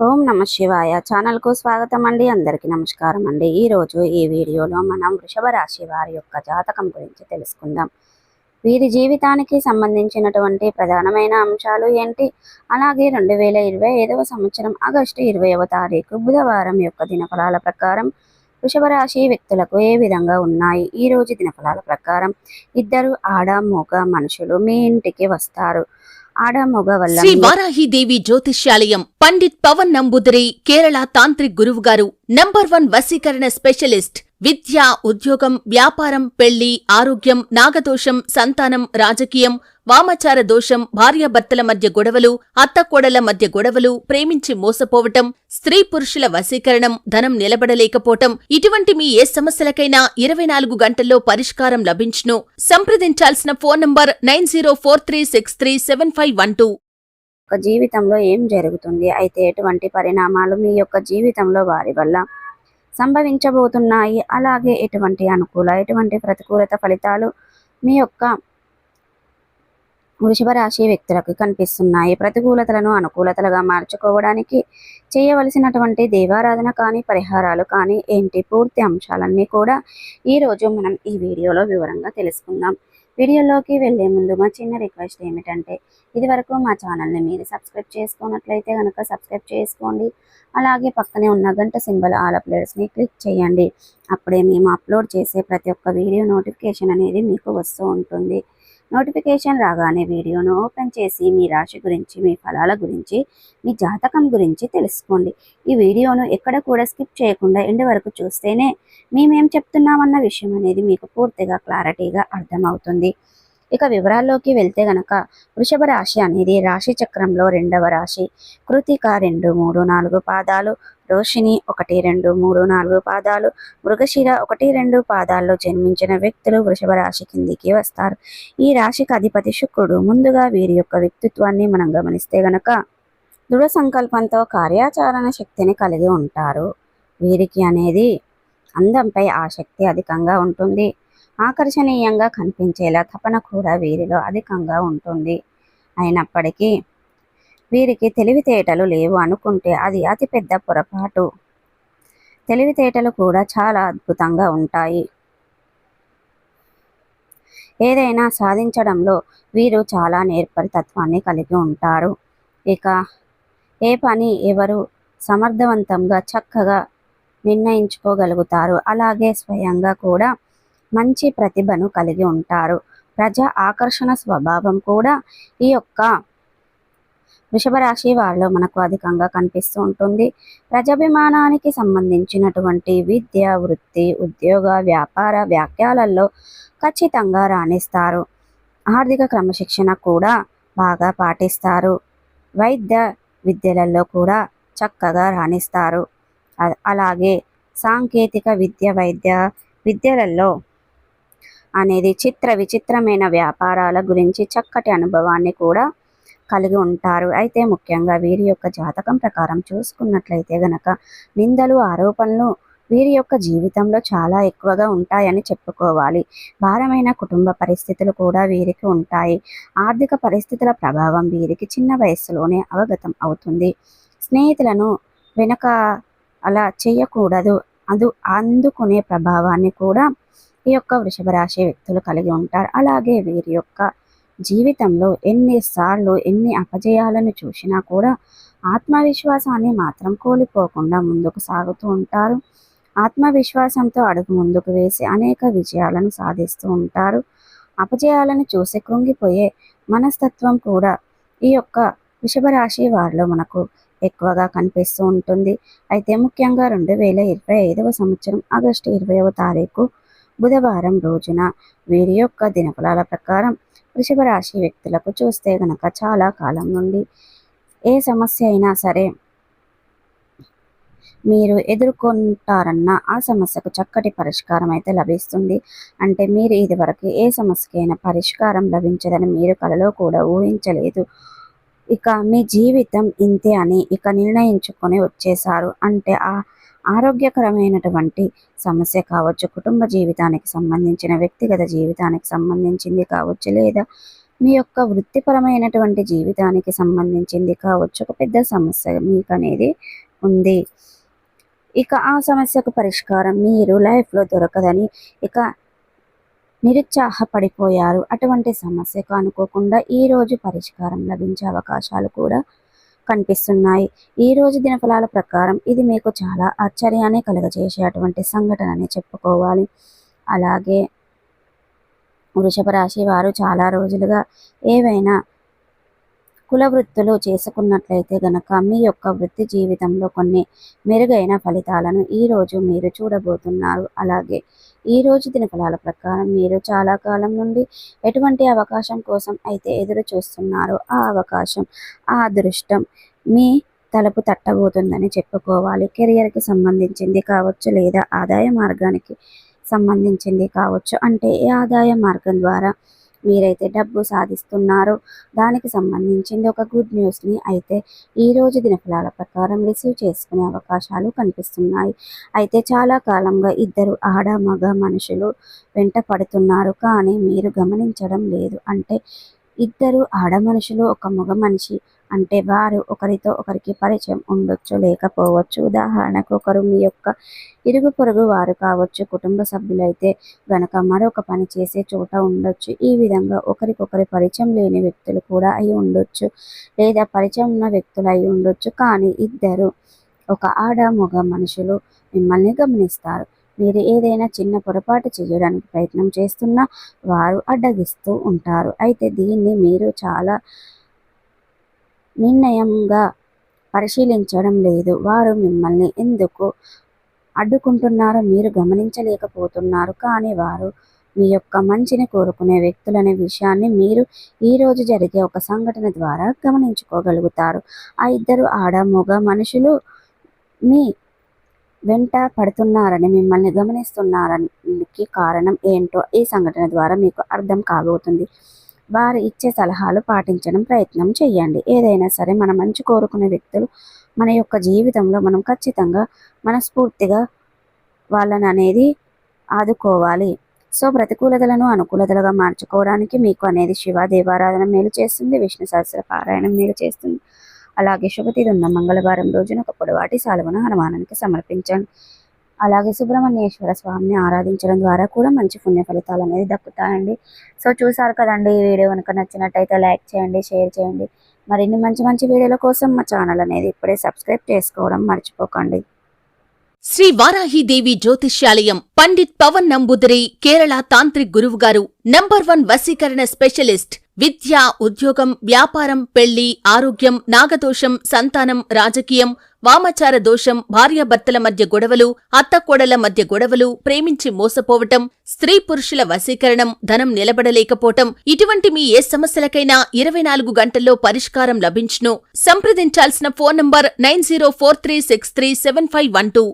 ఓం నమ శివాయ ఛానల్కు స్వాగతం అండి. అందరికీ నమస్కారం అండి. ఈరోజు ఈ వీడియోలో మనం వృషభ రాశి వారి యొక్క జాతకం గురించి తెలుసుకుందాం. వీరి జీవితానికి సంబంధించినటువంటి ప్రధానమైన అంశాలు ఏంటి, అలాగే 2025వ సంవత్సరం ఆగస్టు 20వ తారీఖు బుధవారం యొక్క దినఫలాల ప్రకారం వృషభ రాశి వ్యక్తులకు ఏ విధంగా ఉన్నాయి. ఈ రోజు దినఫలాల ప్రకారం ఇద్దరు ఆడ మగ మనుషులు మీ ఇంటికి వస్తారు. ఆడ మగ వల్ల శ్రీ వారాహిదేవి జ్యోతిష్యాలయం పండిత్ పవన్ నంబూదిరి కేరళ తాంత్రిక్ గురువు గారు నంబర్ 1 వశీకరణ స్పెషలిస్ట్. విద్య, ఉద్యోగం, వ్యాపారం, పెళ్లి, ఆరోగ్యం, నాగదోషం, సంతానం, రాజకీయం, వామాచార దోషం, భార్యాభర్తల మధ్య గొడవలు, అత్తకోడల మధ్య గొడవలు, ప్రేమించి మోసపోవటం, స్త్రీ పురుషుల వశీకరణం, ధనం నిలబడలేకపోవటం, ఇటువంటి మీ ఏ సమస్యలకైనా 24 గంటల్లో పరిష్కారం లభించును. సంప్రదించాల్సిన ఫోన్ నంబర్ 9043637512. జీవితంలో ఏం జరుగుతుంది, అయితే ఎటువంటి పరిణామాలు మీ యొక్క జీవితంలో వారి వల్ల సంభవించబోతున్నాయి, అలాగే ఎటువంటి అనుకూల ఎటువంటి ప్రతికూలత ఫలితాలు మీ యొక్క వృషభ రాశి వ్యక్తులకు కనిపిస్తున్నాయి. ప్రతికూలతలను అనుకూలతలుగా మార్చుకోవడానికి చేయవలసినటువంటి దేవారాధన కానీ పరిహారాలు కానీ ఏంటి, పూర్తి అంశాలన్నీ కూడా ఈరోజు మనం ఈ వీడియోలో వివరంగా తెలుసుకుందాం. వీడియోలోకి వెళ్లే ముందు మా చిన్న రిక్వెస్ట్ ఏమిటంటే, ఇదివరకు మా ఛానల్ని మీరు సబ్స్క్రైబ్ చేసుకున్నట్లయితే కనుక సబ్స్క్రైబ్ చేసుకోండి. అలాగే పక్కనే ఉన్న గంట సింబల్ ఆల్ అప్లోడ్స్ని క్లిక్ చేయండి. అప్పుడే మేము అప్లోడ్ చేసే ప్రతి ఒక్క వీడియో నోటిఫికేషన్ అనేది మీకు వస్తూ ఉంటుంది. నోటిఫికేషన్ రాగానే వీడియోను ఓపెన్ చేసి మీ రాశి గురించి, మీ ఫలాల గురించి, మీ జాతకం గురించి తెలుసుకోండి. ఈ వీడియోను ఎక్కడ కూడా స్కిప్ చేయకుండా ఎండ్ వరకు చూస్తేనే మేమేం చెప్తున్నామన్న విషయం అనేది మీకు పూర్తిగా క్లారిటీగా అర్థమవుతుంది. ఇక వివరాల్లోకి వెళ్తే గనక వృషభ రాశి అనేది రాశి చక్రంలో 2వ రాశి. కృతిక 2, 3, 4 పాదాలు, రోషిణి 1, 2, 3, 4 పాదాలు, మృగశిర 1, 2 పాదాల్లో జన్మించిన వ్యక్తులు వృషభ రాశి కిందికి వస్తారు. ఈ రాశికి అధిపతి శుక్రుడు. ముందుగా వీరి యొక్క వ్యక్తిత్వాన్ని మనం గమనిస్తే గనక దృఢ సంకల్పంతో కార్యాచరణ శక్తిని కలిగి ఉంటారు. వీరికి అనేది అందంపై ఆసక్తి అధికంగా ఉంటుంది. ఆకర్షణీయంగా కనిపించేలా తపన కూడా వీరిలో అధికంగా ఉంటుంది. అయినప్పటికీ వీరికి తెలివితేటలు లేవు అనుకుంటే అది అతిపెద్ద పొరపాటు. తెలివితేటలు కూడా చాలా అద్భుతంగా ఉంటాయి. ఏదైనా సాధించడంలో వీరు చాలా నేర్పరితత్వాన్ని కలిగి ఉంటారు. ఇక ఏ పని ఎవరు సమర్థవంతంగా చక్కగా నిర్ణయించుకోగలుగుతారు. అలాగే స్వయంగా కూడా మంచి ప్రతిభను కలిగి ఉంటారు. ప్రజా ఆకర్షణ స్వభావం కూడా ఈ యొక్క వృషభ రాశి వారిలో మనకు అధికంగా కనిపిస్తూ ఉంటుంది. ప్రజాభిమానానికి సంబంధించినటువంటి విద్య, వృత్తి, ఉద్యోగ, వ్యాపార వ్యాఖ్యలలో ఖచ్చితంగా రాణిస్తారు. ఆర్థిక క్రమశిక్షణ కూడా బాగా పాటిస్తారు. వైద్య విద్యలలో కూడా చక్కగా రాణిస్తారు. అలాగే సాంకేతిక విద్య, వైద్య విద్యలలో అనేది విచిత్రమైన వ్యాపారాల గురించి చక్కటి అనుభవాన్ని కూడా కలిగి ఉంటారు. అయితే ముఖ్యంగా వీరి యొక్క జాతకం ప్రకారం చూసుకున్నట్లయితే గనక నిందలు, ఆరోపణలు వీరి యొక్క జీవితంలో చాలా ఎక్కువగా ఉంటాయని చెప్పుకోవాలి. భారమైన కుటుంబ పరిస్థితులు కూడా వీరికి ఉంటాయి. ఆర్థిక పరిస్థితుల ప్రభావం వీరికి చిన్న వయస్సులోనే అవగతం అవుతుంది. స్నేహితులను వెనక అలా చేయకూడదు, అందుకునే ప్రభావాన్ని కూడా ఈ యొక్క వృషభ రాశి వ్యక్తులు కలిగి ఉంటారు. అలాగే వీరి యొక్క జీవితంలో ఎన్నిసార్లు ఎన్ని అపజయాలను చూసినా కూడా ఆత్మవిశ్వాసాన్ని మాత్రం కోల్పోకుండా ముందుకు సాగుతూ ఉంటారు. ఆత్మవిశ్వాసంతో అడుగు ముందుకు వేసి అనేక విజయాలను సాధిస్తూ ఉంటారు. అపజయాలను చూసి కృంగిపోయే మనస్తత్వం కూడా ఈ యొక్క వృషభ రాశి వారిలో మనకు ఎక్కువగా కనిపిస్తూ ఉంటుంది. అయితే ముఖ్యంగా 2025వ సంవత్సరం ఆగస్టు 20వ తారీఖు బుధవారం రోజున వీరి యొక్క దినఫలాల ప్రకారం వృషభ రాశి వ్యక్తులకు చూస్తే గనక చాలా కాలం నుండి ఏ సమస్య అయినా సరే మీరు ఎదుర్కొంటారన్న ఆ సమస్యకు చక్కటి పరిష్కారం అయితే లభిస్తుంది. అంటే మీరు ఇదివరకు ఏ సమస్యకైనా పరిష్కారం లభించదని మీరు కలలో కూడా ఊహించలేదు. ఇక మీ జీవితం ఇంతే అని ఇక నిర్ణయించుకొని వచ్చేసారు. అంటే ఆ ఆరోగ్యకరమైనటువంటి సమస్య కావచ్చు, కుటుంబ జీవితానికి సంబంధించిన, వ్యక్తిగత జీవితానికి సంబంధించింది కావచ్చు, లేదా మీ యొక్క వృత్తిపరమైనటువంటి జీవితానికి సంబంధించింది కావచ్చు ఒక పెద్ద సమస్య మీకు అనేది ఉంది. ఇక ఆ సమస్యకు పరిష్కారం మీరు లైఫ్లో దొరకదని ఇక నిరుత్సాహపడిపోయారు. అటువంటి సమస్యకు అనుకోకుండా ఈరోజు పరిష్కారం లభించే అవకాశాలు కూడా కనిపిస్తున్నాయి. ఈరోజు దినఫలాల ప్రకారం ఇది మీకు చాలా ఆశ్చర్యాన్ని కలుగజేసేటువంటి సంఘటన అని చెప్పుకోవాలి. అలాగే వృషభ రాశి వారు చాలా రోజులుగా ఏవైనా కుల వృత్తులు చేసుకున్నట్లయితే గనక మీ యొక్క వృత్తి జీవితంలో కొన్ని మెరుగైన ఫలితాలను ఈరోజు మీరు చూడబోతున్నారు. అలాగే ఈరోజు దినఫలాల ప్రకారం మీరు చాలా కాలం నుండి ఎటువంటి అవకాశం కోసం అయితే ఎదురు చూస్తున్నారో ఆ అవకాశం, ఆ అదృష్టం మీ తలుపు తట్టబోతుందని చెప్పుకోవాలి. కెరియర్కి సంబంధించింది కావచ్చు లేదా ఆదాయ మార్గానికి సంబంధించింది కావచ్చు. అంటే ఏ ఆదాయ మార్గం ద్వారా మీరైతే డబ్బు సాధిస్తున్నారో దానికి సంబంధించింది ఒక గుడ్ న్యూస్ని అయితే ఈరోజు దినఫలాల ప్రకారం రిసీవ్ చేసుకునే అవకాశాలు కనిపిస్తున్నాయి. అయితే చాలా కాలంగా ఇద్దరు ఆడ మగ మనుషులు వెంట పడుతున్నారు, కానీ మీరు గమనించడం లేదు. అంటే ఇద్దరు ఆడ మనుషులు ఒక మగ మనిషి అంటే వారు ఒకరితో ఒకరికి పరిచయం ఉండొచ్చు, లేకపోవచ్చు. ఉదాహరణకు ఒకరు మీ యొక్క ఇరుగు పొరుగు వారు కావచ్చు, కుటుంబ సభ్యులైతే గనక మరొక పని చేసే చోట ఉండొచ్చు. ఈ విధంగా ఒకరికొకరి పరిచయం లేని వ్యక్తులు కూడా అయి ఉండొచ్చు, లేదా పరిచయం ఉన్న వ్యక్తులు అయి ఉండొచ్చు. కానీ ఇద్దరు ఒక ఆడ మగ మనుషులు మిమ్మల్ని గమనిస్తారు. మీరు ఏదైనా చిన్న పొరపాటు చేయడానికి ప్రయత్నం చేస్తున్నా వారు అడ్డగిస్తూ ఉంటారు. అయితే దీన్ని మీరు చాలా నిర్ణయంగా పరిశీలించడం లేదు. వారు మిమ్మల్ని ఎందుకు అడ్డుకుంటున్నారో మీరు గమనించలేకపోతున్నారు. కానీ వారు మీ యొక్క మంచిని కోరుకునే వ్యక్తులనే విషయాన్ని మీరు ఈరోజు జరిగే ఒక సంఘటన ద్వారా గమనించుకోగలుగుతారు. ఆ ఇద్దరు ఆడ మగ మనుషులు మీ వెంట పడుతున్నారని, మిమ్మల్ని గమనిస్తున్నారనికి కారణం ఏంటో ఈ సంఘటన ద్వారా మీకు అర్థం కాబోతుంది. వారు ఇచ్చే సలహాలు పాటించడం ప్రయత్నం చేయండి. ఏదైనా సరే మన మంచి కోరుకునే వ్యక్తులు మన యొక్క జీవితంలో మనం ఖచ్చితంగా మనస్ఫూర్తిగా వాళ్ళని అనేది ఆదుకోవాలి. సో ప్రతికూలతలను అనుకూలతలుగా మార్చుకోవడానికి మీకు అనేది శివ దేవారాధన మేలు చేస్తుంది, విష్ణు సహస్ర పారాయణం మేలు చేస్తుంది. అలాగే శుభతిథి ఉన్న మంగళవారం రోజున ఒక పొడవాటి సాలువను హనుమానానికి సమర్పించండి. అలాగే సుబ్రహ్మణ్యేశ్వర స్వామిని ఆరాధించడం ద్వారా కూడా మంచి పుణ్య ఫలితాలు అనేది దక్కుతాయండి. సో చూసారు కదండి, ఈ వీడియో కనుక నచ్చినట్టయితే లైక్ చేయండి, షేర్ చేయండి. మరిన్ని మంచి మంచి వీడియోల కోసం మా ఛానల్ అనేది ఇప్పుడే సబ్స్క్రైబ్ చేసుకోవడం మర్చిపోకండి. శ్రీ వారాహిదేవి జ్యోతిష్యాలయం పండిత్ పవన్ నంబూదిరి కేరళ తాంత్రిక్ గురువుగారు నంబర్ 1 వశీకరణ స్పెషలిస్ట్. విద్య, ఉద్యోగం, వ్యాపారం, పెళ్లి, ఆరోగ్యం, నాగదోషం, సంతానం, రాజకీయం, వామాచార దోషం, భార్యాభర్తల మధ్య గొడవలు, అత్తకోడళ్ల మధ్య గొడవలు, ప్రేమించి మోసపోవటం, స్త్రీ పురుషుల వశీకరణం, ధనం నిలబడలేకపోవటం, ఇటువంటి మీ ఏ సమస్యలకైనా 24 గంటల్లో పరిష్కారం లభించును. సంప్రదించాల్సిన ఫోన్ నంబర్ 9043637512.